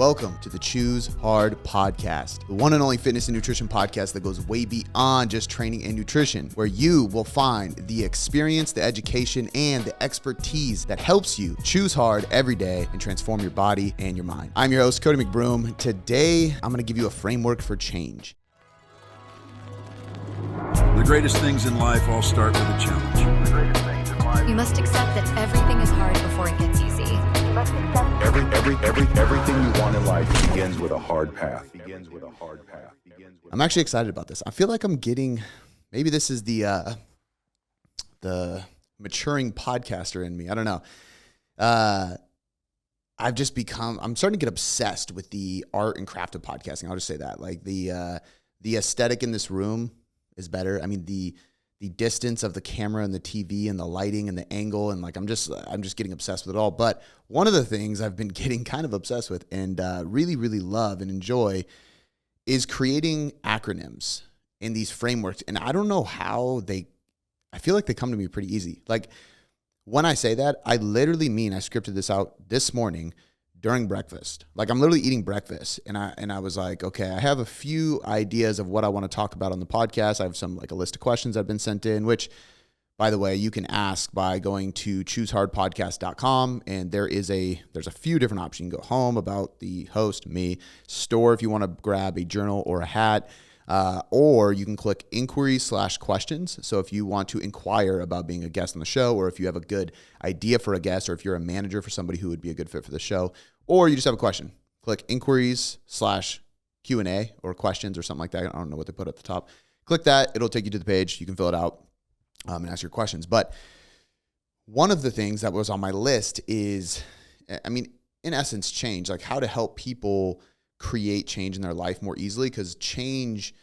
Welcome to the C.H.A.N.G.E podcast, the one and only fitness and nutrition podcast that goes way beyond just training and nutrition, where you will find the experience, the education, and the expertise that helps you choose hard every day and transform your body and your mind. I'm your host, Cody McBroom. Today, I'm going to give you a framework for change. The greatest things in life all start with a challenge. You must accept that everything is hard before it gets easy. Everything you want in life begins with a hard path. I'm actually excited about this. I feel like I'm getting, maybe this is the maturing podcaster in me. I don't know. I'm starting to get obsessed with the art and craft of podcasting. I'll just say that. Like the aesthetic in this room is better. I mean, the distance of the camera and the TV and the lighting and the angle, and like I'm just getting obsessed with it all. But one of the things I've been getting kind of obsessed with and really love and enjoy is creating acronyms in these frameworks. And I don't know how I feel like they come to me pretty easy. Like when I say that, I literally mean I scripted this out this morning during breakfast. Like I'm literally eating breakfast and I was like, okay, I have a few ideas of what I want to talk about on the podcast. I have a list of questions that have been sent in, which by the way, you can ask by going to choosehardpodcast.com, and there's a few different options. You can go home, about, the host, me, store if you want to grab a journal or a hat, or you can click inquiries/questions. So if you want to inquire about being a guest on the show, or if you have a good idea for a guest, or if you're a manager for somebody who would be a good fit for the show, or you just have a question, click inquiries/Q&A or questions or something like that. I don't know what they put at the top. Click that. It'll take you to the page. You can fill it out and ask your questions. But one of the things that was on my list is, in essence, change, like how to help people create change in their life more easily, because change,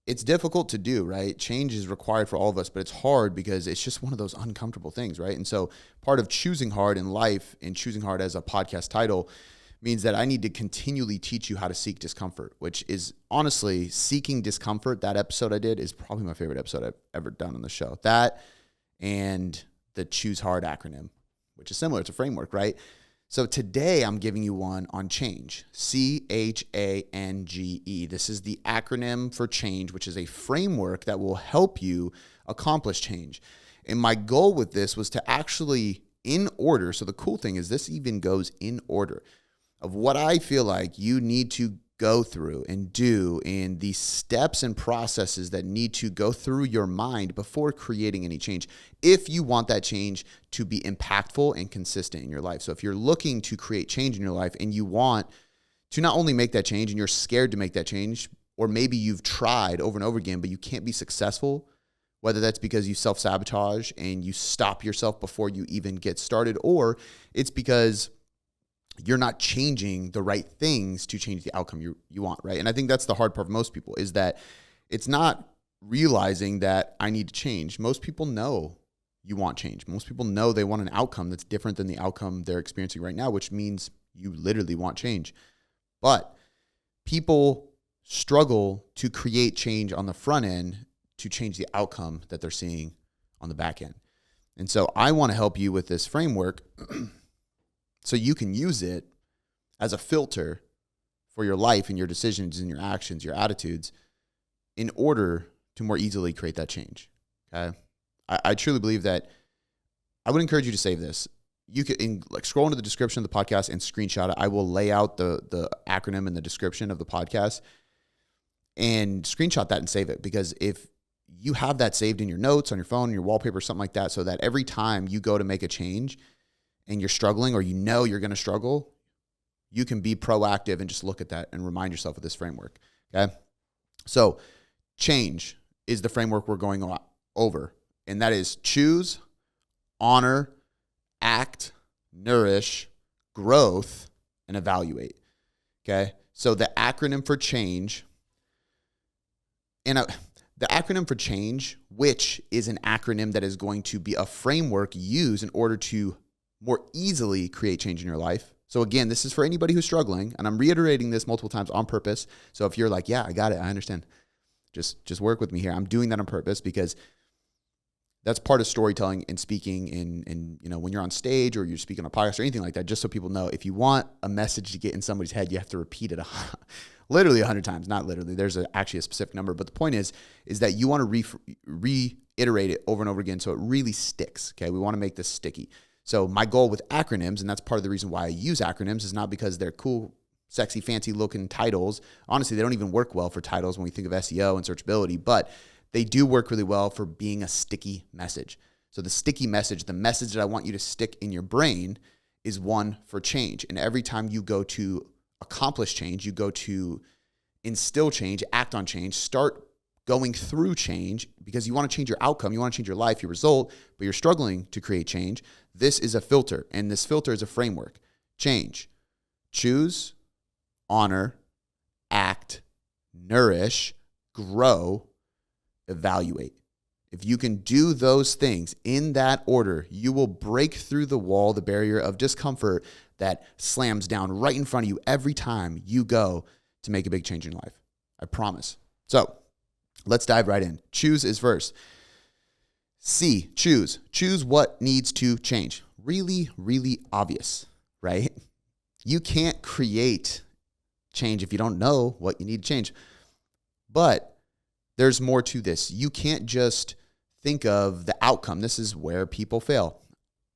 it's difficult to do, right? Change is required for all of us, but it's hard because it's just one of those uncomfortable things, right? And so part of choosing hard in life, and choosing hard as a podcast title, means that I need to continually teach you how to seek discomfort, which is honestly seeking discomfort. That episode I did is probably my favorite episode I've ever done on the show. That and the Choose Hard acronym, which is similar. It's a framework, right? So today I'm giving you one on change, C.H.A.N.G.E. This is the acronym for change, which is a framework that will help you accomplish change. And my goal with this was to actually, in order, so the cool thing is this even goes in order of what I feel like you need to go through and do, and the steps and processes that need to go through your mind before creating any change, if you want that change to be impactful and consistent in your life. So if you're looking to create change in your life and you want to not only make that change and you're scared to make that change, or maybe you've tried over and over again, but you can't be successful, whether that's because you self-sabotage and you stop yourself before you even get started, or it's because you're not changing the right things to change the outcome you want, right? And I think that's the hard part for most people, is that it's not realizing that I need to change. Most people know you want change. Most people know they want an outcome that's different than the outcome they're experiencing right now, which means you literally want change. But people struggle to create change on the front end to change the outcome that they're seeing on the back end. And so I want to help you with this framework so you can use it as a filter for your life and your decisions and your actions, your attitudes, in order to more easily create that change. Okay, I truly believe that. I would encourage you to save this. You could scroll into the description of the podcast and screenshot it. I will lay out the acronym in the description of the podcast, and screenshot that and save it, because if you have that saved in your notes on your phone, your wallpaper, something like that, so that every time you go to make a change and you're struggling, or you're going to struggle, you can be proactive and just look at that and remind yourself of this framework, okay? So change is the framework we're going over, and that is choose, honor, act, nourish, growth, and evaluate, okay? So the acronym for change, which is an acronym that is going to be a framework used in order to more easily create change in your life. So again, this is for anybody who's struggling, and I'm reiterating this multiple times on purpose. So if you're like, yeah, I got it, I understand, just work with me here. I'm doing that on purpose, because That's part of storytelling and speaking in when you're on stage or you're speaking on a podcast or anything like that, just so people know, if you want a message to get in somebody's head, you have to repeat it literally 100 times. Not literally. There's actually a specific number. But the point is that you want to reiterate it over and over again so it really sticks. Okay. We want to make this sticky. So my goal with acronyms, and that's part of the reason why I use acronyms, is not because they're cool, sexy, fancy looking titles. Honestly, they don't even work well for titles when we think of SEO and searchability, but they do work really well for being a sticky message. So the sticky message, the message that I want you to stick in your brain, is one for change. And every time you go to accomplish change, you go to instill change, act on change, start going through change, because you want to change your outcome, you want to change your life, your result, but you're struggling to create change. This is a filter, and this filter is a framework. Change, choose, honor, act, nourish, grow, evaluate. If you can do those things in that order, you will break through the wall, the barrier of discomfort that slams down right in front of you every time you go to make a big change in your life. I promise. So let's dive right in. Choose is first. C, choose. Choose what needs to change. Really, really obvious, right? You can't create change if you don't know what you need to change. But there's more to this. You can't just think of the outcome. This is where people fail.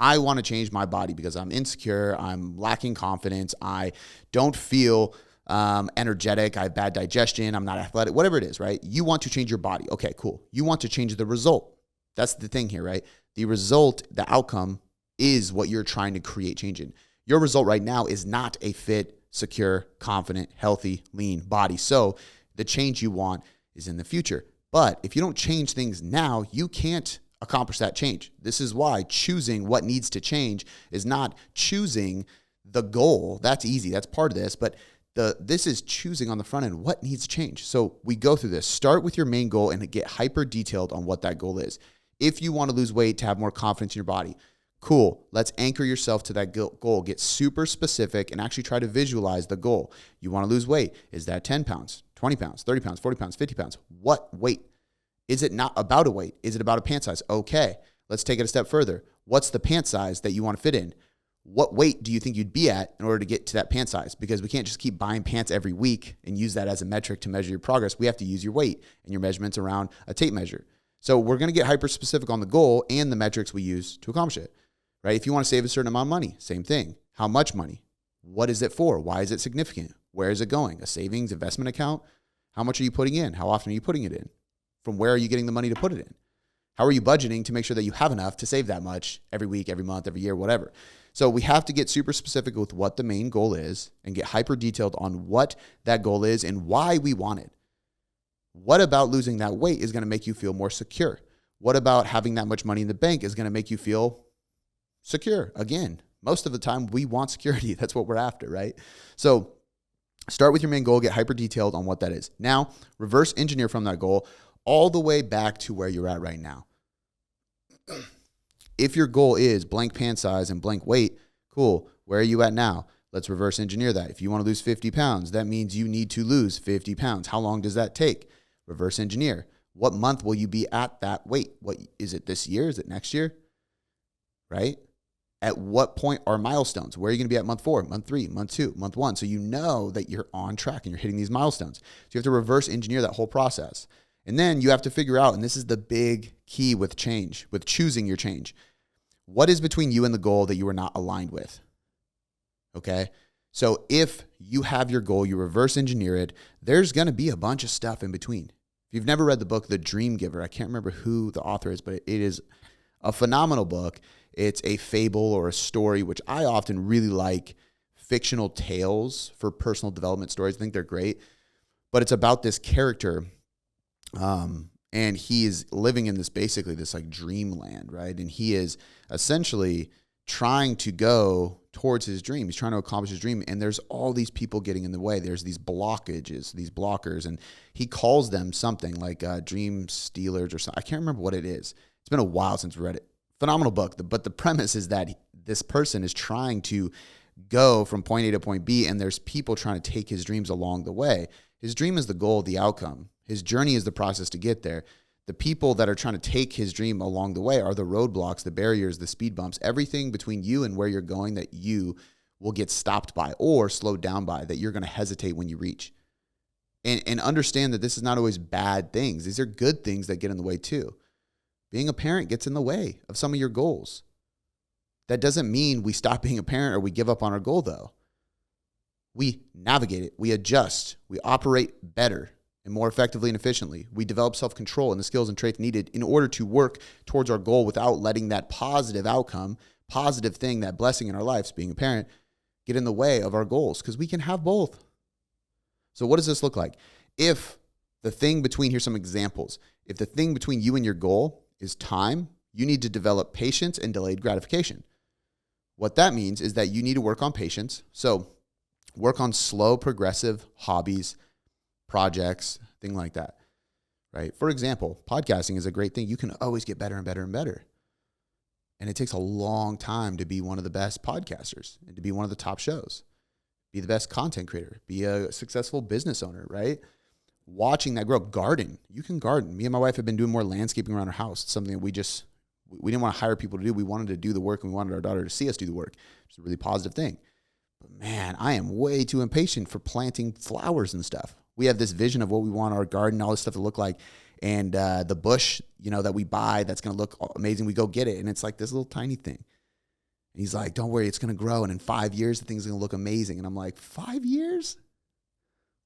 I want to change my body because I'm insecure. I'm lacking confidence. I don't feel energetic. I have bad digestion. I'm not athletic, whatever it is, right? You want to change your body. Okay, cool. You want to change the result. That's the thing here, right? The result, the outcome is what you're trying to create change in. Your result right now is not a fit, secure, confident, healthy, lean body. So the change you want is in the future. But if you don't change things now, you can't accomplish that change. This is why choosing what needs to change is not choosing the goal. That's easy. That's part of this. But this is choosing on the front end what needs to change. So we go through this. Start with your main goal and get hyper detailed on what that goal is. If you want to lose weight to have more confidence in your body, cool. Let's anchor yourself to that goal. Get super specific and actually try to visualize the goal. You want to lose weight. Is that 10 pounds, 20 pounds, 30 pounds, 40 pounds, 50 pounds? What weight? Is it not about a weight? Is it about a pant size? Okay, let's take it a step further. What's the pant size that you want to fit in? What weight do you think you'd be at in order to get to that pant size? Because we can't just keep buying pants every week and use that as a metric to measure your progress. We have to use your weight and your measurements around a tape measure. So we're going to get hyper specific on the goal and the metrics we use to accomplish it, right? If you want to save a certain amount of money, same thing. How much money? What is it for? Why is it significant? Where is it going? A savings investment account? How much are you putting in? How often are you putting it in? From where are you getting the money to put it in? How are you budgeting to make sure that you have enough to save that much every week, every month, every year, whatever? So we have to get super specific with what the main goal is and get hyper detailed on what that goal is and why we want it. What about losing that weight is going to make you feel more secure? What about having that much money in the bank is going to make you feel secure? Again, most of the time we want security. That's what we're after, right? So start with your main goal, get hyper detailed on what that is. Now, reverse engineer from that goal all the way back to where you're at right now. If your goal is blank pant size and blank weight, cool. Where are you at now? Let's reverse engineer that. If you want to lose 50 pounds, that means you need to lose 50 pounds. How long does that take? Reverse engineer. What month will you be at that weight? What is it this year? Is it next year? Right? At what point are milestones? Where are you going to be at month 4, month 3, month 2, month 1? So you know that you're on track and you're hitting these milestones. So you have to reverse engineer that whole process. And then you have to figure out, and this is the big key with change, with choosing your change. What is between you and the goal that you are not aligned with? Okay? So if you have your goal, you reverse engineer it, there's going to be a bunch of stuff in between. If you've never read the book, The Dream Giver, I can't remember who the author is, but it is a phenomenal book. It's a fable or a story, which I often really like fictional tales for personal development stories. I think they're great. But it's about this character, and he is living in this basically this like dreamland, right? And he is essentially trying to go towards his dream. He's trying to accomplish his dream. And there's all these people getting in the way. There's these blockages, these blockers. And he calls them something like dream stealers or something. I can't remember what it is. It's been a while since we read it. Phenomenal book. But the premise is that this person is trying to go from point A to point B, and there's people trying to take his dreams along the way. His dream is the goal, the outcome. His journey is the process to get there. The people that are trying to take his dream along the way are the roadblocks, the barriers, the speed bumps, everything between you and where you're going that you will get stopped by or slowed down by, that you're going to hesitate when you reach. And understand that this is not always bad things. These are good things that get in the way too. Being a parent gets in the way of some of your goals. That doesn't mean we stop being a parent or we give up on our goal though. We navigate it, we adjust, we operate better and more effectively and efficiently. We develop self-control and the skills and traits needed in order to work towards our goal without letting that positive outcome, positive thing, that blessing in our lives, being a parent, get in the way of our goals, because we can have both. So what does this look like? If the thing between, here's some examples. If the thing between you and your goal is time, you need to develop patience and delayed gratification. What that means is that you need to work on patience. So work on slow, progressive hobbies, projects, thing like that, right? For example, podcasting is a great thing. You can always get better and better and better. And it takes a long time to be one of the best podcasters and to be one of the top shows. Be the best content creator, be a successful business owner, right? Watching that grow. Garden. You can garden. Me and my wife have been doing more landscaping around our house. It's something that we didn't want to hire people to do. We wanted to do the work and we wanted our daughter to see us do the work. It's a really positive thing. But man, I am way too impatient for planting flowers and stuff. We have this vision of what we want our garden, all this stuff to look like. And the bush, that we buy that's going to look amazing, we go get it. And it's like this little tiny thing. And he's like, don't worry, it's going to grow. And in 5 years, the thing's going to look amazing. And I'm like, 5 years?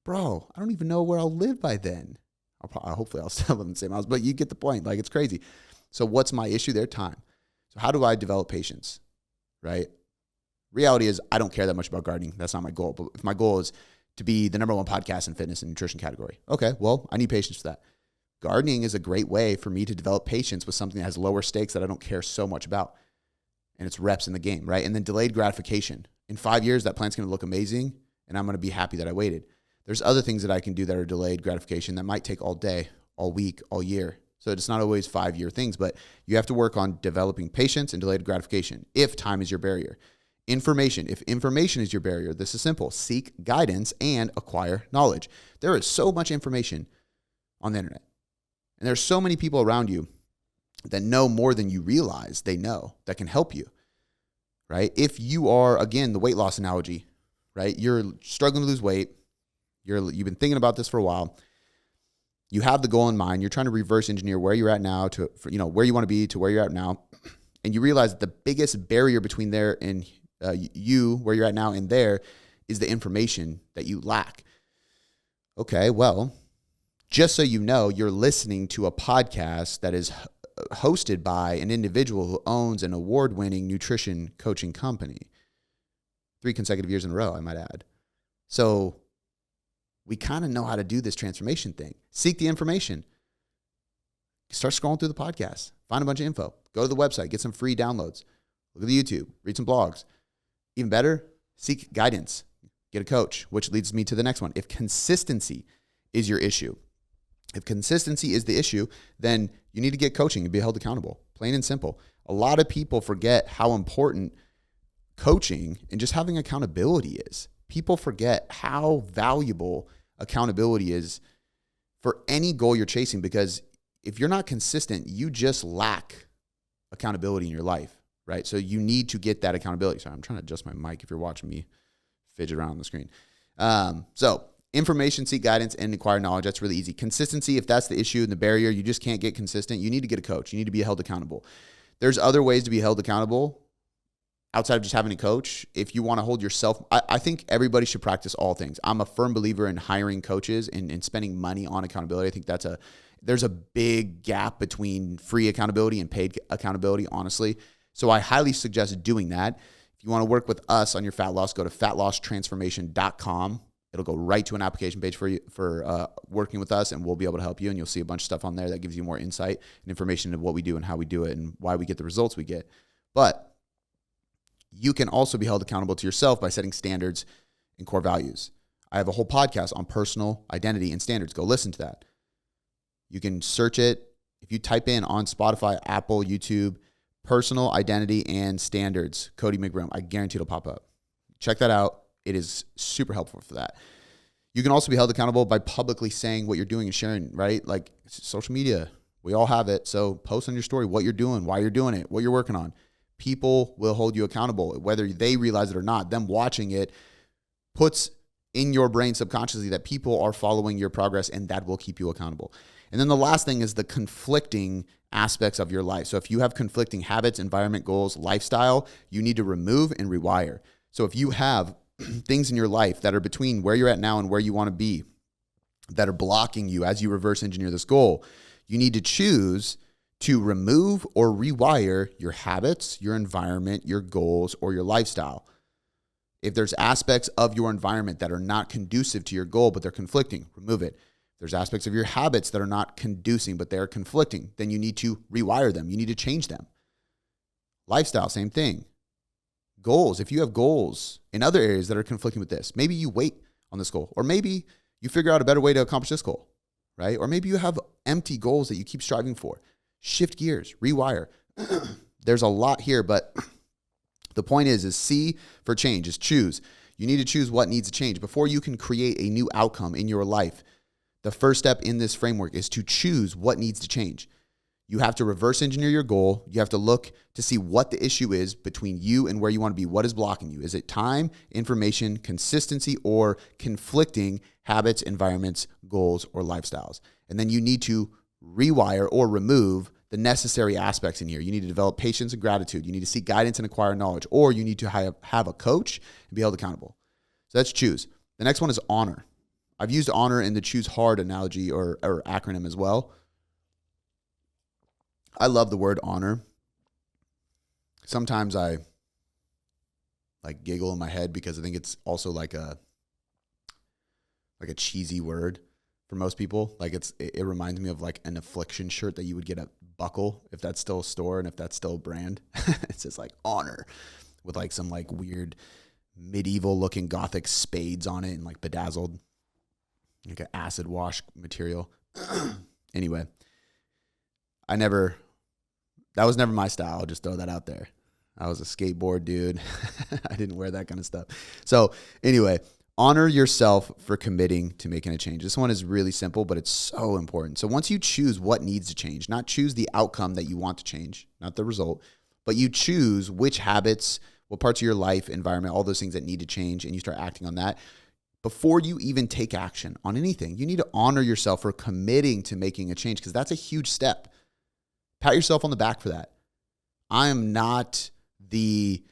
Bro, I don't even know where I'll live by then. Hopefully I'll still live in the same house. But you get the point. Like, it's crazy. So what's my issue there? Time. So how do I develop patience, right? Reality is I don't care that much about gardening. That's not my goal. But if my goal is to be the #1 podcast in fitness and nutrition category, okay, well, I need patience for that. Gardening is a great way for me to develop patience with something that has lower stakes that I don't care so much about. And it's reps in the game, right? And then delayed gratification. In 5 years, that plant's going to look amazing, and I'm going to be happy that I waited. There's other things that I can do that are delayed gratification that might take all day, all week, all year. So it's not always 5-year things, but you have to work on developing patience and delayed gratification if time is your barrier. Information. If information is your barrier, this is simple. Seek guidance and acquire knowledge. There is so much information on the internet. And there's so many people around you that know more than you realize they know that can help you, right? If you are, again, the weight loss analogy, right? You're struggling to lose weight. You've been thinking about this for a while. You have the goal in mind. You're trying to reverse engineer where you're at now to where you want to be to where you're at now. And you realize that the biggest barrier between there and you, where you're at now and there, is the information that you lack. Okay, well, just so you know, you're listening to a podcast that is hosted by an individual who owns an award-winning nutrition coaching company. 3 consecutive years in a row, I might add. So we kind of know how to do this transformation thing. Seek the information. Start scrolling through the podcast. Find a bunch of info. Go to the website. Get some free downloads. Look at the YouTube. Read some blogs. Even better, seek guidance. Get a coach, which leads me to the next one. If consistency is your issue, if consistency is the issue, then you need to get coaching and be held accountable. Plain and simple. A lot of people forget how important coaching and just having accountability is. People forget how valuable accountability is for any goal you're chasing, because if you're not consistent, you just lack accountability in your life, right? So you need to get that accountability. Sorry, I'm trying to adjust my mic if you're watching me fidget around on the screen. So information, seek guidance, and acquire knowledge. That's really easy. Consistency, if that's the issue and the barrier, you just can't get consistent, you need to get a coach. You need to be held accountable. There's other ways to be held accountable outside of just having a coach. If you want to hold yourself, I think everybody should practice all things. I'm a firm believer in hiring coaches and spending money on accountability. I think there's a big gap between free accountability and paid accountability, honestly. So I highly suggest doing that. If you want to work with us on your fat loss, go to fatlosstransformation.com. It'll go right to an application page for you for working with us, and we'll be able to help you. And you'll see a bunch of stuff on there that gives you more insight and information of what we do and how we do it and why we get the results we get. But you can also be held accountable to yourself by setting standards and core values. I have a whole podcast on personal identity and standards. Go listen to that. You can search it. If you type in on Spotify, Apple, YouTube, personal identity and standards, Cody McBroom, I guarantee it'll pop up. Check that out. It is super helpful for that. You can also be held accountable by publicly saying what you're doing and sharing, right? Like social media, We all have it. So post on your story what you're doing, why you're doing it, what you're working on. People will hold you accountable, whether they realize it or not. Them watching it puts in your brain subconsciously that people are following your progress, and that will keep you accountable. And then the last thing is the conflicting aspects of your life. So if you have conflicting habits, environment, goals, lifestyle, you need to remove and rewire. So if you have things in your life that are between where you're at now and where you want to be, that are blocking you as you reverse engineer this goal, you need to choose to remove or rewire your habits, your environment, your goals, or your lifestyle. If there's aspects of your environment that are not conducive to your goal, but they're conflicting, remove it. If there's aspects of your habits that are not conducing, but they're conflicting, then you need to rewire them. You need to change them. Lifestyle, same thing. Goals, if you have goals in other areas that are conflicting with this, maybe you wait on this goal, or maybe you figure out a better way to accomplish this goal, right? Or maybe you have empty goals that you keep striving for. Shift gears, rewire. There's a lot here, but the point is C for change, is choose. You need to choose what needs to change. Before you can create a new outcome in your life, the first step in this framework is to choose what needs to change. You have to reverse engineer your goal. You have to look to see what the issue is between you and where you want to be. What is blocking you? Is it time, information, consistency, or conflicting habits, environments, goals, or lifestyles? And then you need to rewire or remove the necessary aspects in here. You need to develop patience and gratitude. You need to seek guidance and acquire knowledge, or you need to have a coach and be held accountable. So that's choose. The next one is honor. I've used honor in the choose hard analogy or acronym as well. I love the word honor. Sometimes I giggle in my head because I think it's also like a cheesy word for most people. It reminds me of like an affliction shirt that you would get at Buckle, if that's still a store and if that's still a brand. It says like honor with like some like weird medieval looking gothic spades on it and like bedazzled, like an acid wash material. Anyway, that was never my style. I'll just throw that out there. I was a skateboard dude. I didn't wear that kind of stuff. So anyway, honor yourself for committing to making a change. This one is really simple, but it's so important. So once you choose what needs to change, not choose the outcome that you want to change, not the result, but you choose which habits, what parts of your life, environment, all those things that need to change, and you start acting on that. Before you even take action on anything, you need to honor yourself for committing to making a change, because that's a huge step. Pat yourself on the back for that. I am not the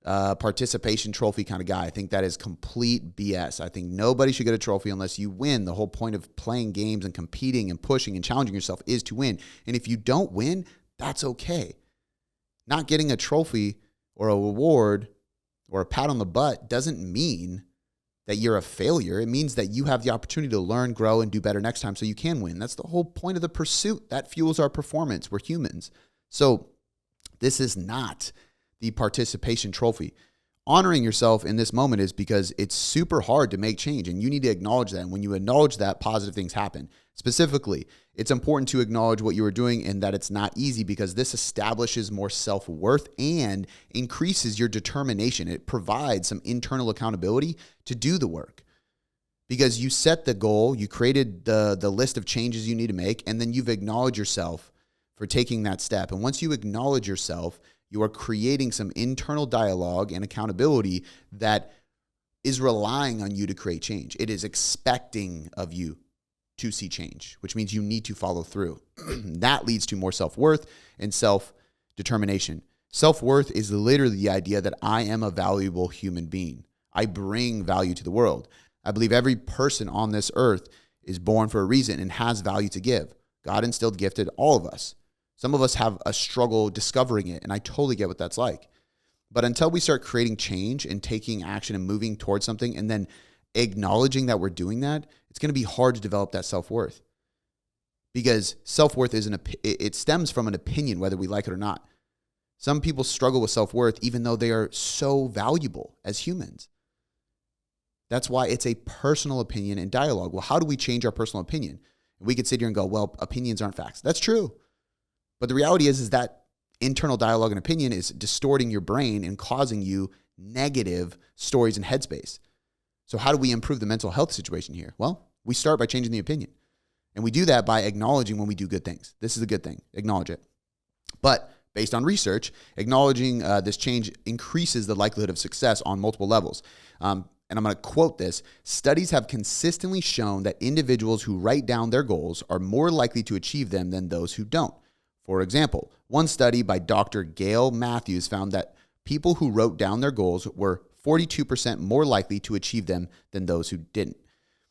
participation trophy kind of guy. I think that is complete BS. I think nobody should get a trophy unless you win. The whole point of playing games and competing and pushing and challenging yourself is to win. And if you don't win, that's okay. Not getting a trophy or a reward or a pat on the butt doesn't mean that you're a failure. It means that you have the opportunity to learn, grow, and do better next time so you can win. That's the whole point of the pursuit. That fuels our performance. We're humans. So this is not the participation trophy. Honoring yourself in this moment is because it's super hard to make change, and you need to acknowledge that. And when you acknowledge that, positive things happen. Specifically, it's important to acknowledge what you are doing and that it's not easy, because this establishes more self-worth and increases your determination. It provides some internal accountability to do the work, because you set the goal, you created the list of changes you need to make, and then you've acknowledged yourself for taking that step. And once you acknowledge yourself, you are creating some internal dialogue and accountability that is relying on you to create change. It is expecting of you to see change, which means you need to follow through. That leads to more self-worth and self-determination. Self-worth is literally the idea that I am a valuable human being. I bring value to the world. I believe every person on this earth is born for a reason and has value to give. God instilled, gifted all of us. Some of us have a struggle discovering it, and I totally get what that's like. But until we start creating change and taking action and moving towards something and then acknowledging that we're doing that, it's going to be hard to develop that self-worth. Because self-worth it stems from an opinion, whether we like it or not. Some people struggle with self-worth even though they are so valuable as humans. That's why it's a personal opinion and dialogue. Well, how do we change our personal opinion? We could sit here and go, well, opinions aren't facts. That's true. But the reality is that internal dialogue and opinion is distorting your brain and causing you negative stories and headspace. So how do we improve the mental health situation here? Well, we start by changing the opinion. And we do that by acknowledging when we do good things. This is a good thing. Acknowledge it. But based on research, acknowledging this change increases the likelihood of success on multiple levels. And I'm going to quote this. Studies have consistently shown that individuals who write down their goals are more likely to achieve them than those who don't. For example, one study by Dr. Gail Matthews found that people who wrote down their goals were 42% more likely to achieve them than those who didn't.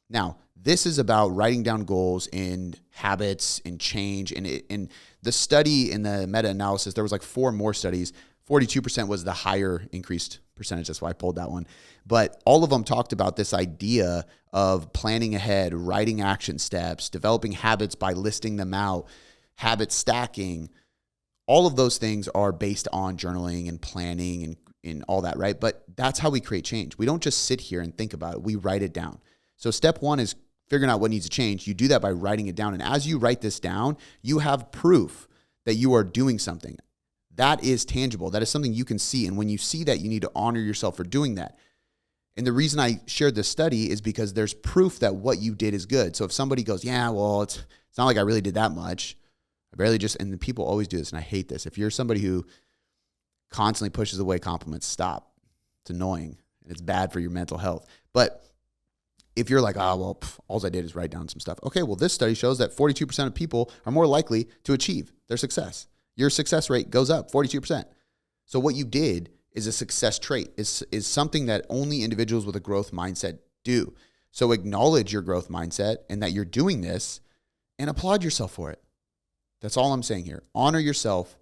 Now, this is about writing down goals in habits and change. And in the study, in the meta-analysis, there was like 4 more studies. 42% was the higher increased percentage. That's why I pulled that one. But all of them talked about this idea of planning ahead, writing action steps, developing habits by listing them out, habit stacking. All of those things are based on journaling and planning and all that, right? But that's how we create change. We don't just sit here and think about it. We write it down. So step 1 is figuring out what needs to change. You do that by writing it down. And as you write this down, you have proof that you are doing something. That is tangible. That is something you can see. And when you see that, you need to honor yourself for doing that. And the reason I shared this study is because there's proof that what you did is good. So if somebody goes, yeah, well, it's not like I really did that much. I barely just, and the people always do this, and I hate this. If you're somebody who constantly pushes away compliments, stop. It's annoying, and it's bad for your mental health. But if you're like, all I did is write down some stuff. Okay, well, this study shows that 42% of people are more likely to achieve their success. Your success rate goes up 42%. So what you did is a success trait, is something that only individuals with a growth mindset do. So acknowledge your growth mindset and that you're doing this and applaud yourself for it. That's all I'm saying here. Honor yourself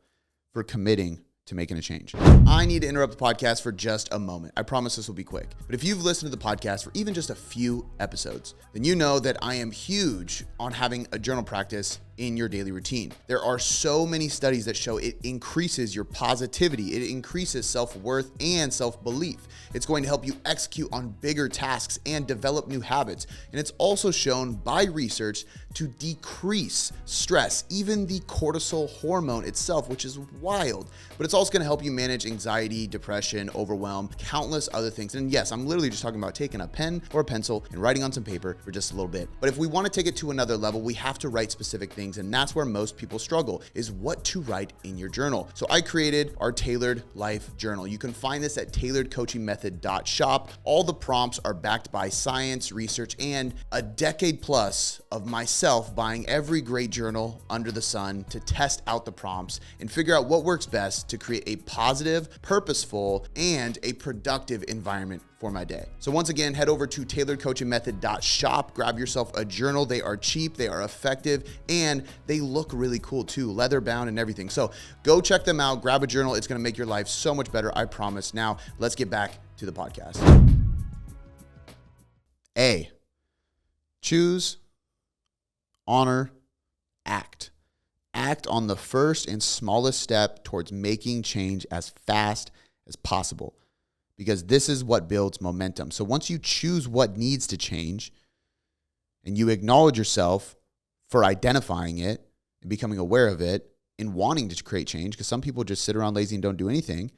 for committing to making a change. I need to interrupt the podcast for just a moment. I promise this will be quick. But if you've listened to the podcast for even just a few episodes, then you know that I am huge on having a journal practice in your daily routine. There are so many studies that show it increases your positivity, it increases self-worth and self-belief. It's going to help you execute on bigger tasks and develop new habits. And it's also shown by research to decrease stress, even the cortisol hormone itself, which is wild. But it's also going to help you manage anxiety, depression, overwhelm, countless other things. And yes, I'm literally just talking about taking a pen or a pencil and writing on some paper for just a little bit. But if we want to take it to another level, we have to write specific things. And that's where most people struggle, is what to write in your journal. So I created our Tailored Life Journal. You can find this at tailoredcoachingmethod.shop. All the prompts are backed by science, research, and a decade plus of myself buying every great journal under the sun to test out the prompts and figure out what works best to create a positive, purposeful, and a productive environment for my day. So once again, head over to tailoredcoachingmethod.shop, grab yourself a journal. They are cheap, they are effective, and they look really cool too, leather bound and everything. So go check them out, grab a journal. It's gonna make your life so much better, I promise. Now, let's get back to the podcast. A, choose, honor, act. Act on the first and smallest step towards making change as fast as possible, because this is what builds momentum. So once you choose what needs to change and you acknowledge yourself for identifying it and becoming aware of it and wanting to create change, because some people just sit around lazy and don't do anything,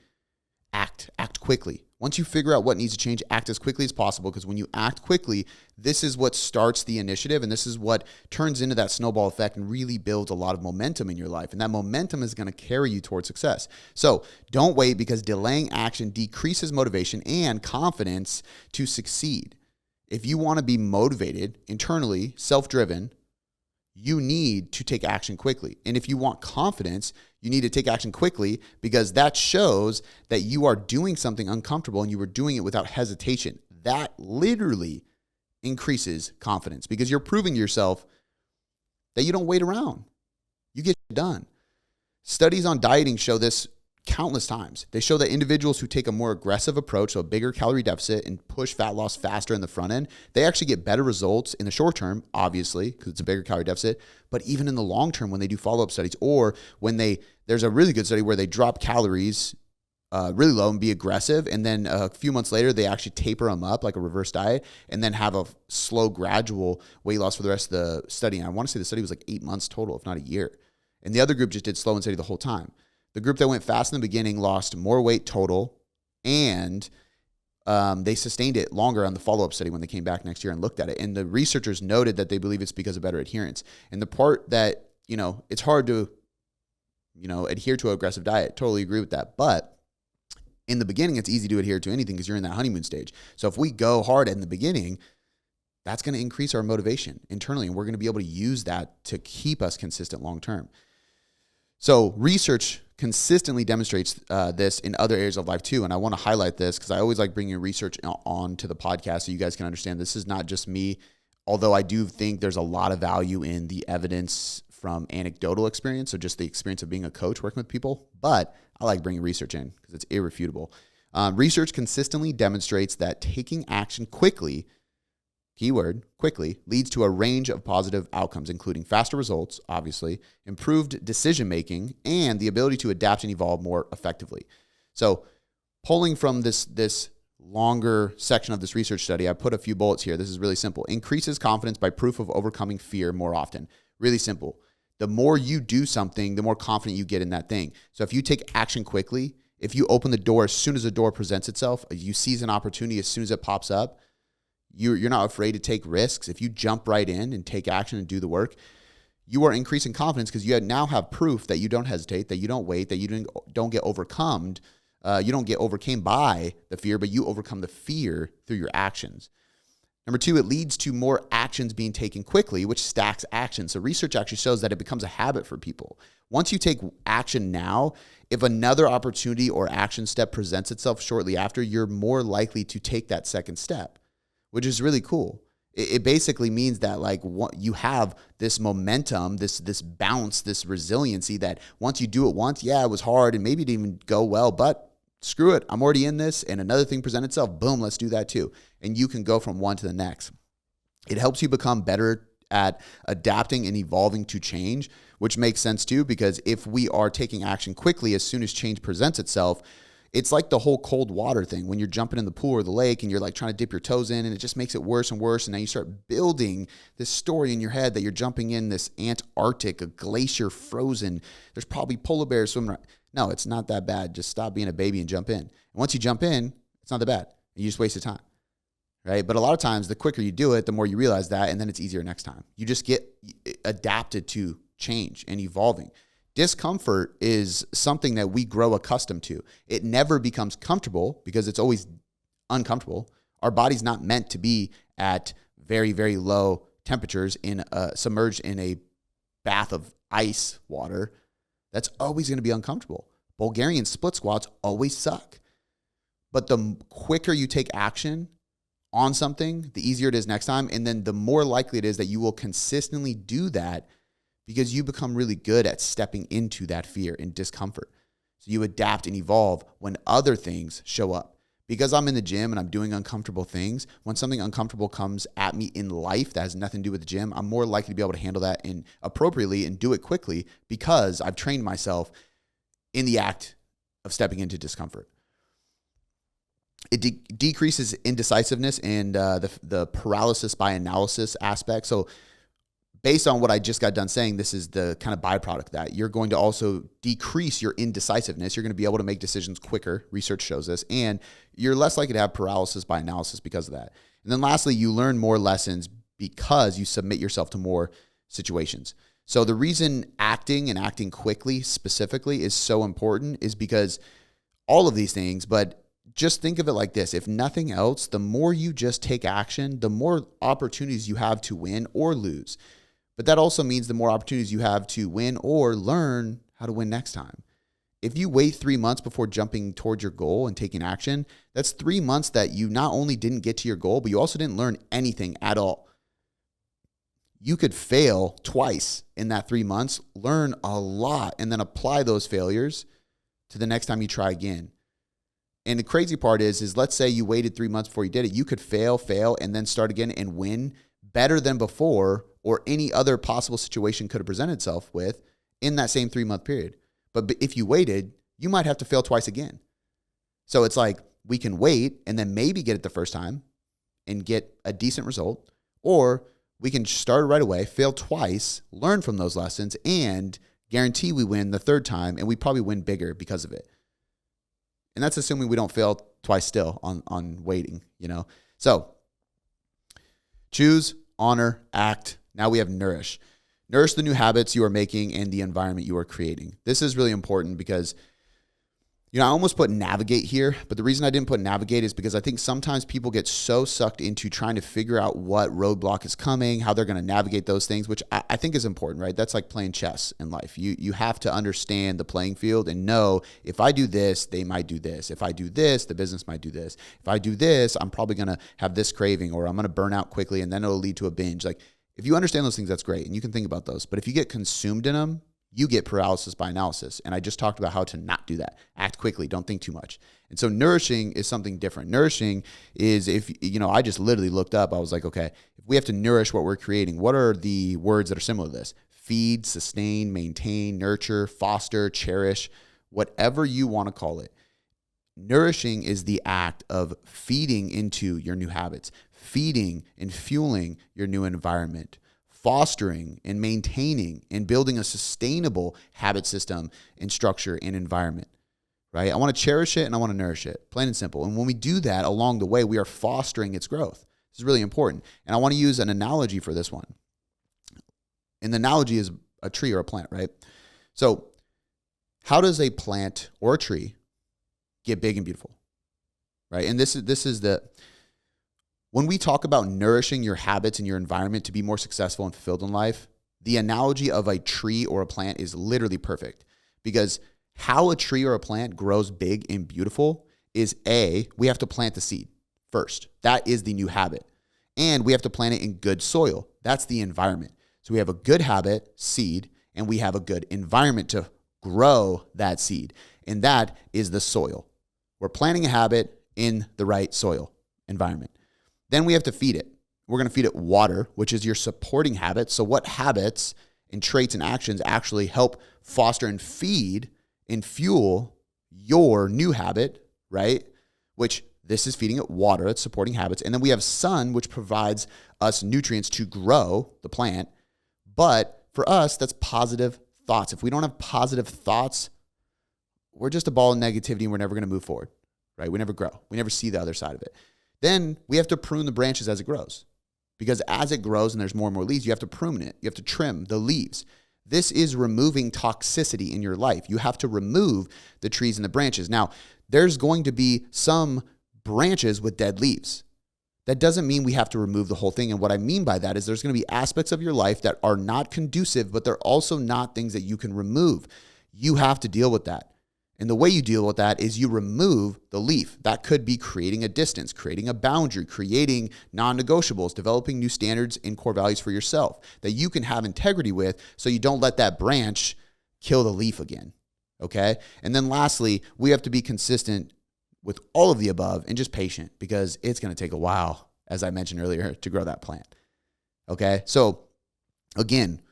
act quickly. Once you figure out what needs to change, act as quickly as possible, because when you act quickly, this is what starts the initiative, and this is what turns into that snowball effect and really builds a lot of momentum in your life. And that momentum is going to carry you towards success. So don't wait, because delaying action decreases motivation and confidence to succeed. If you want to be motivated, internally, self-driven, you need to take action quickly. And if you want confidence, you need to take action quickly, because that shows that you are doing something uncomfortable and you are doing it without hesitation. That literally increases confidence, because you're proving to yourself that you don't wait around. You get it done. Studies on dieting show this countless times. They show that individuals who take a more aggressive approach, so a bigger calorie deficit, and push fat loss faster in the front end, they actually get better results in the short term, obviously, because it's a bigger calorie deficit, but even in the long term when they do follow-up studies, or when there's a really good study where they drop calories really low and be aggressive, and then a few months later, they actually taper them up like a reverse diet, and then have a slow, gradual weight loss for the rest of the study. And I want to say the study was like 8 months total, if not a year. And the other group just did slow and steady the whole time. The group that went fast in the beginning lost more weight total and they sustained it longer on the follow-up study when they came back next year and looked at it. And the researchers noted that they believe it's because of better adherence. And the part that, it's hard to, adhere to an aggressive diet. Totally agree with that. But in the beginning, it's easy to adhere to anything because you're in that honeymoon stage. So if we go hard in the beginning, that's going to increase our motivation internally. And we're going to be able to use that to keep us consistent long-term. So research consistently demonstrates this in other areas of life too. And I want to highlight this because I always like bringing research on to the podcast so you guys can understand this is not just me, although I do think there's a lot of value in the evidence from anecdotal experience, so just the experience of being a coach working with people. But I like bringing research in because it's irrefutable. Research consistently demonstrates that taking action quickly, keyword, quickly, leads to a range of positive outcomes, including faster results, obviously, improved decision-making, and the ability to adapt and evolve more effectively. So pulling from this longer section of this research study, I put a few bullets here. This is really simple. Increases confidence by proof of overcoming fear more often. Really simple. The more you do something, the more confident you get in that thing. So if you take action quickly, if you open the door as soon as the door presents itself, you seize an opportunity as soon as it pops up, you're not afraid to take risks. If you jump right in and take action and do the work, you are increasing confidence because you now have proof that you don't hesitate, that you don't wait, that you don't get overcome. You don't get overcame by the fear, but you overcome the fear through your actions. Number two, it leads to more actions being taken quickly, which stacks action. So research actually shows that it becomes a habit for people. Once you take action now, if another opportunity or action step presents itself shortly after, you're more likely to take that second step, which is really cool. It basically means that you have this momentum, this bounce, this resiliency that once you do it once, yeah, it was hard and maybe it didn't even go well, but screw it, I'm already in this and another thing presents itself, boom, let's do that too. And you can go from one to the next. It helps you become better at adapting and evolving to change, which makes sense too, because if we are taking action quickly as soon as change presents itself, it's like the whole cold water thing when you're jumping in the pool or the lake and you're trying to dip your toes in and it just makes it worse and worse. And now you start building this story in your head that you're jumping in this Antarctic, a glacier frozen. There's probably polar bears swimming around. No, it's not that bad. Just stop being a baby and jump in. And once you jump in, it's not that bad. You just wasted time, right? But a lot of times, the quicker you do it, the more you realize that, and then it's easier next time. You just get adapted to change and evolving. Discomfort is something that we grow accustomed to. It never becomes comfortable because it's always uncomfortable. Our body's not meant to be at very, very low temperatures submerged in a bath of ice water. That's always going to be uncomfortable. Bulgarian split squats always suck. But the quicker you take action on something, the easier it is next time. And then the more likely it is that you will consistently do that because you become really good at stepping into that fear and discomfort. So you adapt and evolve when other things show up. Because I'm in the gym and I'm doing uncomfortable things, when something uncomfortable comes at me in life that has nothing to do with the gym, I'm more likely to be able to handle that appropriately and do it quickly because I've trained myself in the act of stepping into discomfort. It decreases indecisiveness and the paralysis by analysis aspect. So based on what I just got done saying, this is the kind of byproduct of that. You're going to also decrease your indecisiveness. You're going to be able to make decisions quicker. Research shows this. And you're less likely to have paralysis by analysis because of that. And then lastly, you learn more lessons because you submit yourself to more situations. So the reason acting and acting quickly specifically is so important is because all of these things, but just think of it like this. If nothing else, the more you just take action, the more opportunities you have to win or lose. But that also means the more opportunities you have to win or learn how to win next time. If you wait 3 months before jumping towards your goal and taking action, that's 3 months that you not only didn't get to your goal, but you also didn't learn anything at all. You could fail twice in that 3 months, learn a lot, and then apply those failures to the next time you try again. And the crazy part is let's say you waited 3 months before you did it. You could fail, and then start again and win better than before or any other possible situation could have presented itself with in that same 3 month period. But if you waited, you might have to fail twice again. So it's like we can wait and then maybe get it the first time and get a decent result, or we can start right away, fail twice, learn from those lessons, and guarantee we win the third time, and we probably win bigger because of it. And that's assuming we don't fail twice still on waiting, So choose, honor, act. Now we have nourish. Nourish the new habits you are making and the environment you are creating. This is really important because, I almost put navigate here, but the reason I didn't put navigate is because I think sometimes people get so sucked into trying to figure out what roadblock is coming, how they're going to navigate those things, which I think is important, right? That's like playing chess in life. You have to understand the playing field and know if I do this, they might do this. If I do this, the business might do this. If I do this, I'm probably going to have this craving, or I'm going to burn out quickly and then it'll lead to a binge. Like, if you understand those things, that's great. And you can think about those. But if you get consumed in them, you get paralysis by analysis. And I just talked about how to not do that. Act quickly. Don't think too much. And so nourishing is something different. Nourishing is I just literally looked up. I was like, okay, if we have to nourish what we're creating, what are the words that are similar to this? Feed, sustain, maintain, nurture, foster, cherish, whatever you want to call it. Nourishing is the act of feeding into your new habits, feeding and fueling your new environment, fostering and maintaining and building a sustainable habit system and structure and environment, right? I want to cherish it and I want to nourish it, plain and simple. And when we do that along the way, we are fostering its growth. This is really important. And I want to use an analogy for this one. And the analogy is a tree or a plant, right? So how does a plant or a tree get big and beautiful, right? And this is when we talk about nourishing your habits and your environment to be more successful and fulfilled in life, the analogy of a tree or a plant is literally perfect, because how a tree or a plant grows big and beautiful is we have to plant the seed first. That is the new habit. And we have to plant it in good soil. That's the environment. So we have a good habit, seed, and we have a good environment to grow that seed. And that is the soil. We're planting a habit in the right soil environment. Then we have to feed it. We're going to feed it water, which is your supporting habits. So what habits and traits and actions actually help foster and feed and fuel your new habit, right? Which this is feeding it water, it's supporting habits. And then we have sun, which provides us nutrients to grow the plant. But for us, that's positive thoughts. If we don't have positive thoughts, we're just a ball of negativity and we're never going to move forward, right? We never grow. We never see the other side of it. Then we have to prune the branches as it grows, because as it grows and there's more and more leaves, you have to prune it. You have to trim the leaves. This is removing toxicity in your life. You have to remove the trees and the branches. Now, there's going to be some branches with dead leaves. That doesn't mean we have to remove the whole thing. And what I mean by that is there's going to be aspects of your life that are not conducive, but they're also not things that you can remove. You have to deal with that. And the way you deal with that is you remove the leaf. That could be creating a distance, creating a boundary, creating non-negotiables, developing new standards and core values for yourself that you can have integrity with, so you don't let that branch kill the leaf again, okay? And then lastly, we have to be consistent with all of the above and just patient, because it's going to take a while, as I mentioned earlier, to grow that plant, okay? So again,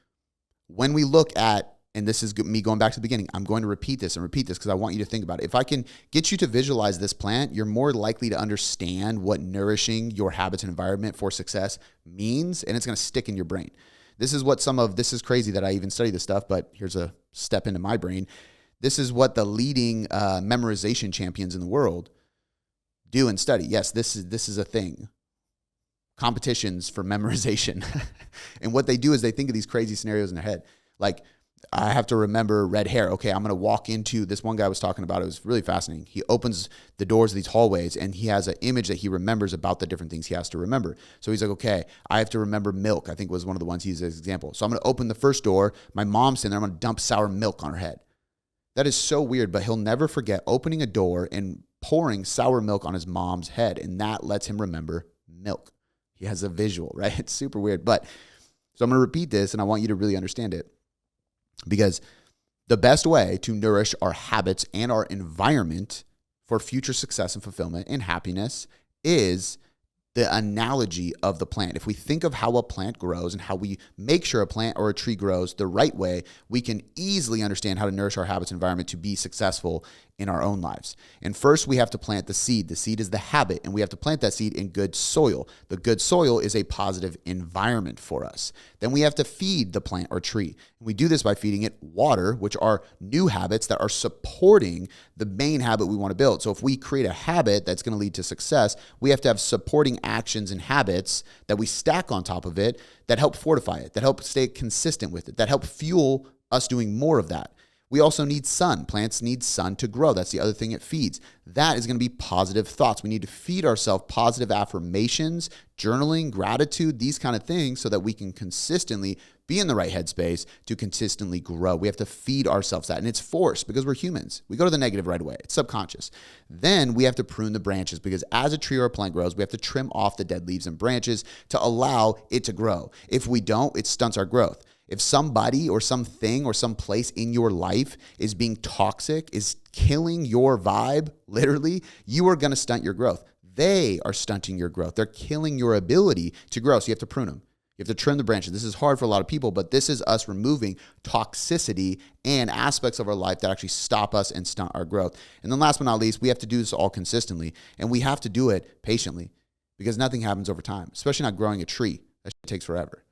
when we look at, and this is me going back to the beginning, I'm going to repeat this because I want you to think about it. If I can get you to visualize this plant, you're more likely to understand what nourishing your habits and environment for success means, and it's going to stick in your brain. This is what this is crazy that I even study this stuff, but here's a step into my brain. This is what the leading memorization champions in the world do and study. Yes, this is a thing. Competitions for memorization. And what they do is they think of these crazy scenarios in their head. Like, I have to remember red hair. Okay, I'm going to walk into, this one guy was talking about, it was really fascinating. He opens the doors of these hallways and he has an image that he remembers about the different things he has to remember. So he's like, okay, I have to remember milk, I think was one of the ones he used as an example. So I'm going to open the first door. My mom's sitting there. I'm going to dump sour milk on her head. That is so weird, but he'll never forget opening a door and pouring sour milk on his mom's head. And that lets him remember milk. He has a visual, right? It's super weird. But so I'm going to repeat this and I want you to really understand it. Because the best way to nourish our habits and our environment for future success and fulfillment and happiness is the analogy of the plant. If we think of how a plant grows and how we make sure a plant or a tree grows the right way, we can easily understand how to nourish our habits and environment to be successful in our own lives. And first, we have to plant the seed. The seed is the habit, and we have to plant that seed in good soil. The good soil is a positive environment for us. Then we have to feed the plant or tree. And we do this by feeding it water, which are new habits that are supporting the main habit we want to build. So if we create a habit that's going to lead to success, we have to have supporting actions and habits that we stack on top of it that help fortify it, that help stay consistent with it, that help fuel us doing more of that. We also need sun. Plants need sun to grow. That's the other thing it feeds. That is going to be positive thoughts. We need to feed ourselves positive affirmations, journaling, gratitude, these kind of things so that we can consistently be in the right headspace to consistently grow. We have to feed ourselves that. And it's forced because we're humans. We go to the negative right away. It's subconscious. Then we have to prune the branches because as a tree or a plant grows, we have to trim off the dead leaves and branches to allow it to grow. If we don't, it stunts our growth. If somebody or something or some place in your life is being toxic, is killing your vibe, literally, you are going to stunt your growth. They are stunting your growth. They're killing your ability to grow. So you have to prune them. You have to trim the branches. This is hard for a lot of people, but this is us removing toxicity and aspects of our life that actually stop us and stunt our growth. And then last but not least, we have to do this all consistently, and we have to do it patiently because nothing happens over time, especially not growing a tree. That shit takes forever.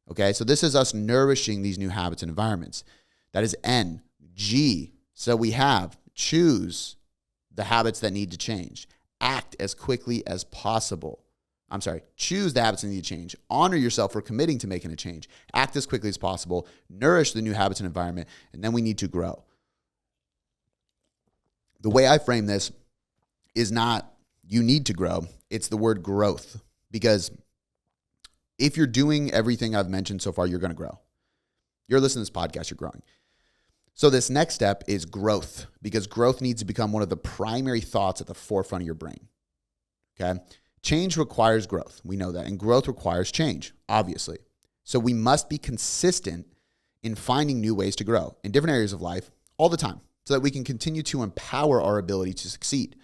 Okay, so this is us nourishing these new habits and environments. That is N. G. So we have choose the habits that need to change. Act as quickly as possible. Choose the habits that need to change. Honor yourself for committing to making a change. Act as quickly as possible. Nourish the new habits and environment. And then we need to grow. The way I frame this is not you need to grow. It's the word growth. Because if you're doing everything I've mentioned so far, you're going to grow. You're listening to this podcast, you're growing. So this next step is growth, because growth needs to become one of the primary thoughts at the forefront of your brain. Okay? Change requires growth. We know that. And growth requires change, obviously. So we must be consistent in finding new ways to grow in different areas of life all the time so that we can continue to empower our ability to succeed.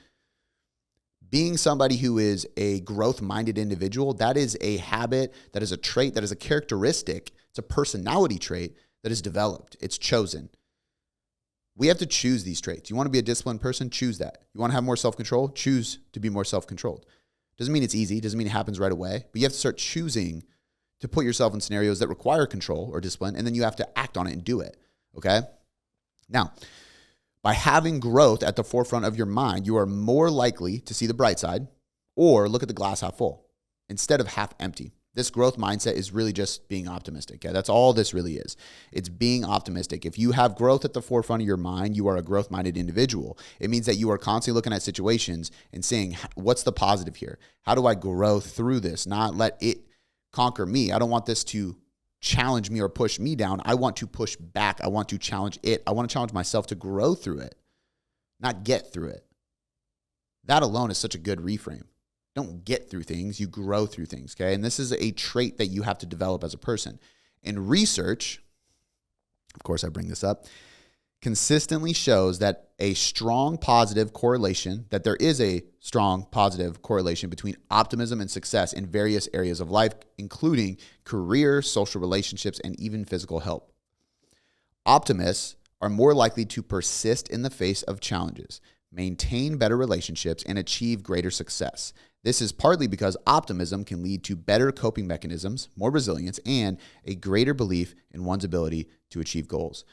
Being somebody who is a growth-minded individual, that is a habit, that is a trait, that is a characteristic. It's a personality trait that is developed. It's chosen. We have to choose these traits. You want to be a disciplined person? Choose that. You want to have more self-control? Choose to be more self-controlled. Doesn't mean it's easy. Doesn't mean it happens right away. But you have to start choosing to put yourself in scenarios that require control or discipline, and then you have to act on it and do it. Okay? Now, by having growth at the forefront of your mind, you are more likely to see the bright side or look at the glass half full instead of half empty. This growth mindset is really just being optimistic. Okay? That's all this really is. It's being optimistic. If you have growth at the forefront of your mind, you are a growth-minded individual. It means that you are constantly looking at situations and saying, what's the positive here? How do I grow through this? Not let it conquer me. I don't want this to challenge me or push me down. I want to push back. I want to challenge it. I want to challenge myself to grow through it, not get through it. That alone is such a good reframe. Don't get through things, you grow through things, okay? And this is a trait that you have to develop as a person. And research, of course I bring this up, consistently shows that a strong positive correlation, that there is a strong positive correlation between optimism and success in various areas of life, including career, social relationships, and even physical health. Optimists are more likely to persist in the face of challenges, maintain better relationships, and achieve greater success. This is partly because optimism can lead to better coping mechanisms, more resilience, and a greater belief in one's ability to achieve goals.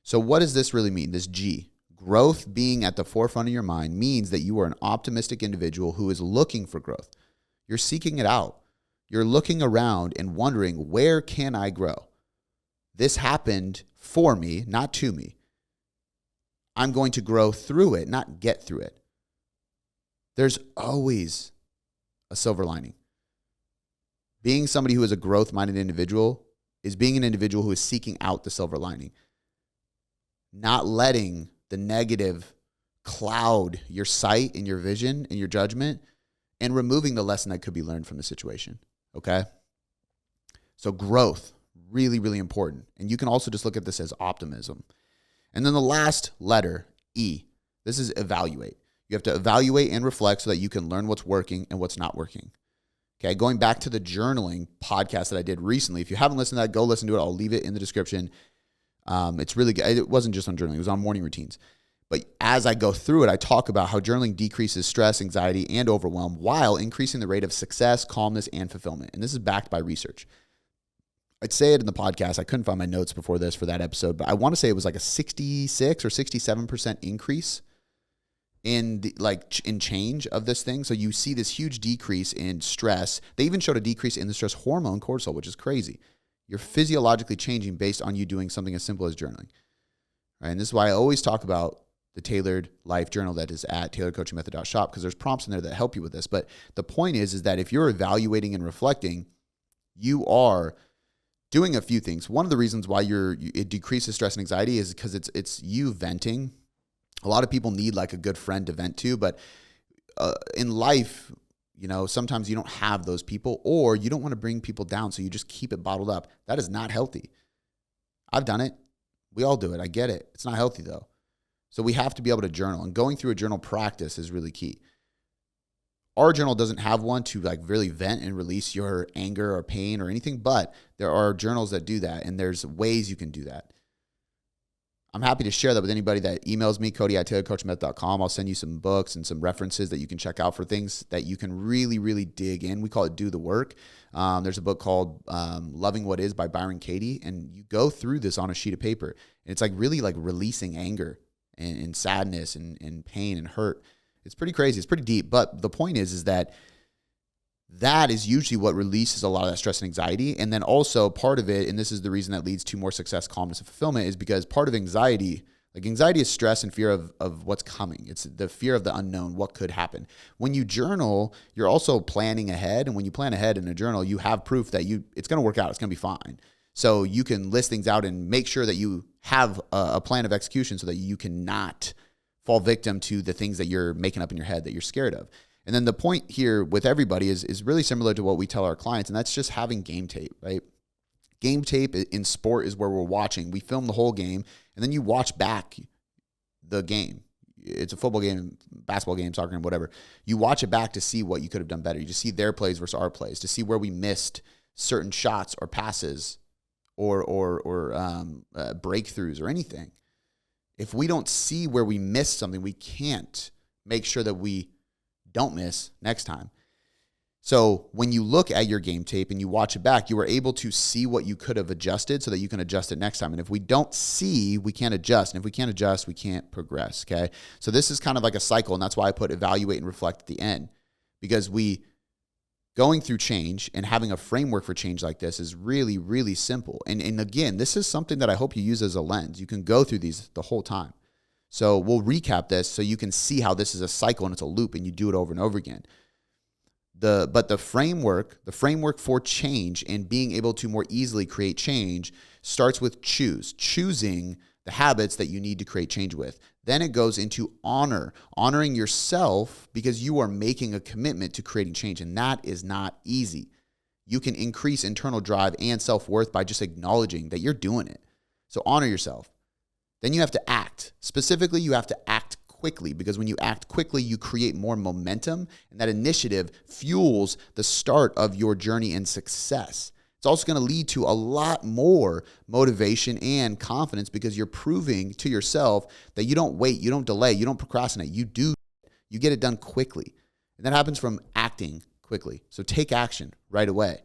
So what does this really mean? This G, growth being at the forefront of your mind, means that you are an optimistic individual who is looking for growth. You're seeking it out. You're looking around and wondering, where can I grow? This happened for me, not to me. I'm going to grow through it, not get through it. There's always a silver lining. Being somebody who is a growth-minded individual is being an individual who is seeking out the silver lining. Not letting the negative cloud your sight and your vision and your judgment, and removing the lesson that could be learned from the situation, okay? So growth, really, really important. And you can also just look at this as optimism. And then the last letter, E, this is evaluate. You have to evaluate and reflect so that you can learn what's working and what's not working. Okay, going back to the journaling podcast that I did recently. If you haven't listened to that, go listen to it. I'll leave it in the description. It's really good. It wasn't just on journaling. It was on morning routines. But as I go through it, I talk about how journaling decreases stress, anxiety, and overwhelm while increasing the rate of success, calmness, and fulfillment. And this is backed by research. I'd say it in the podcast. I couldn't find my notes before this for that episode, but I want to say it was like a 66 or 67% increase in in change of this thing. So you see this huge decrease in stress. They even showed a decrease in the stress hormone cortisol, which is crazy. You're physiologically changing based on you doing something as simple as journaling. Right? And this is why I always talk about the Tailored Life Journal that is at tailoredcoachingmethod.shop, because there's prompts in there that help you with this. But the point is that if you're evaluating and reflecting, you are doing a few things. One of the reasons why it decreases stress and anxiety is because it's you venting. A lot of people need like a good friend to vent to, but in life, sometimes you don't have those people, or you don't want to bring people down, so you just keep it bottled up. That is not healthy. I've done it. We all do it. I get it. It's not healthy though. So we have to be able to journal, and going through a journal practice is really key. Our journal doesn't have one to like really vent and release your anger or pain or anything, but there are journals that do that, and there's ways you can do that. I'm happy to share that with anybody that emails me, Cody@tailoredcoachingmethod.com. I'll send you some books and some references that you can check out for things that you can really, really dig in. We call it Do the Work. There's a book called Loving What Is by Byron Katie, and you go through this on a sheet of paper. And it's like really like releasing anger and sadness and pain and hurt. It's pretty crazy. It's pretty deep. But the point is that is usually what releases a lot of that stress and anxiety. And then also part of it, and this is the reason that leads to more success, calmness, and fulfillment, is because part of anxiety is stress and fear of what's coming. It's the fear of the unknown, what could happen. When you journal, you're also planning ahead. And when you plan ahead in a journal, you have proof that it's going to work out. It's going to be fine. So you can list things out and make sure that you have a plan of execution so that you cannot fall victim to the things that you're making up in your head that you're scared of. And then the point here with everybody is really similar to what we tell our clients, and that's just having game tape, right? Game tape in sport is where we're watching. We film the whole game, and then you watch back the game. It's a football game, basketball game, soccer game, whatever. You watch it back to see what you could have done better. You just see their plays versus our plays, to see where we missed certain shots or passes or breakthroughs or anything. If we don't see where we missed something, we can't make sure that we don't miss next time. So when you look at your game tape and you watch it back, you are able to see what you could have adjusted so that you can adjust it next time. And if we don't see, we can't adjust. And if we can't adjust, we can't progress, okay? So this is kind of like a cycle, and that's why I put evaluate and reflect at the end, because going through change and having a framework for change like this is really, really simple. And again, this is something that I hope you use as a lens. You can go through these the whole time. So we'll recap this so you can see how this is a cycle and it's a loop, and you do it over and over again. But the framework for change and being able to more easily create change starts with choosing the habits that you need to create change with. Then it goes into honoring yourself, because you are making a commitment to creating change, and that is not easy. You can increase internal drive and self-worth by just acknowledging that you're doing it. So honor yourself. Then you have to act. Specifically, you have to act quickly, because when you act quickly, you create more momentum, and that initiative fuels the start of your journey and success. It's also going to lead to a lot more motivation and confidence, because you're proving to yourself that you don't wait, you don't delay, you don't procrastinate. You get it done quickly. And that happens from acting quickly. So take action right away.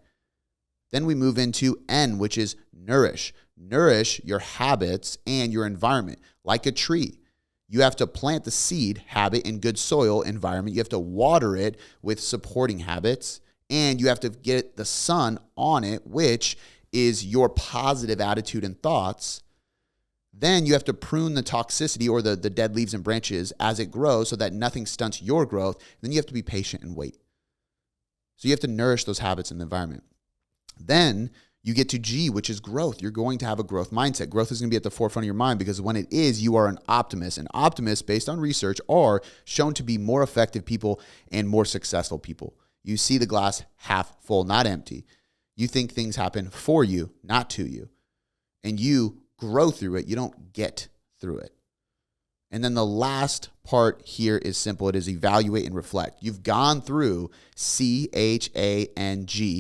Then we move into N, which is nourish. Nourish your habits and your environment like a tree. You have to plant the seed habit in good soil environment. You have to water it with supporting habits, and you have to get the sun on it, which is your positive attitude and thoughts. Then you have to prune the toxicity or the dead leaves and branches as it grows so that nothing stunts your growth. Then you have to be patient and wait. So you have to nourish those habits in the environment. Then you get to G, which is growth. You're going to have a growth mindset. Growth is going to be at the forefront of your mind, because when it is, you are an optimist. And optimists, based on research, are shown to be more effective people and more successful people. You see the glass half full, not empty. You think things happen for you, not to you. And you grow through it. You don't get through it. And then the last part here is simple. It is evaluate and reflect. You've gone through C.H.A.N.G.E.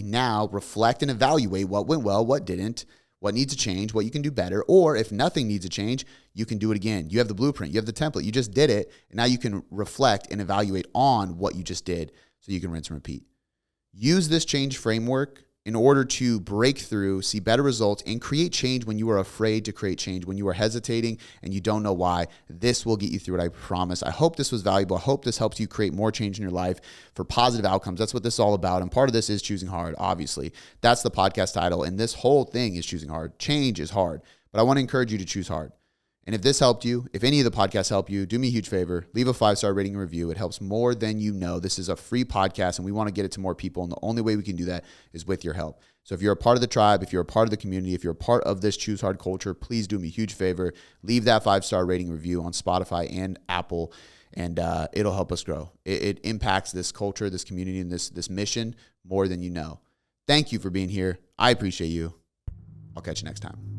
Now reflect and evaluate what went well, what didn't, what needs to change, what you can do better. Or if nothing needs to change, you can do it again. You have the blueprint. You have the template. You just did it. And now you can reflect and evaluate on what you just did so you can rinse and repeat. Use this change framework in order to break through, see better results, and create change when you are afraid to create change, when you are hesitating and you don't know why. This will get you through it, I promise. I hope this was valuable. I hope this helps you create more change in your life for positive outcomes. That's what this is all about. And part of this is choosing hard, obviously. That's the podcast title. And this whole thing is choosing hard. Change is hard. But I want to encourage you to choose hard. And if this helped you, if any of the podcasts help you, do me a huge favor. Leave a 5-star rating and review. It helps more than you know. This is a free podcast, and we want to get it to more people. And the only way we can do that is with your help. So if you're a part of the tribe, if you're a part of the community, if you're a part of this Choose Hard culture, please do me a huge favor. Leave that 5-star rating review on Spotify and Apple, and it'll help us grow. It impacts this culture, this community, and this mission more than you know. Thank you for being here. I appreciate you. I'll catch you next time.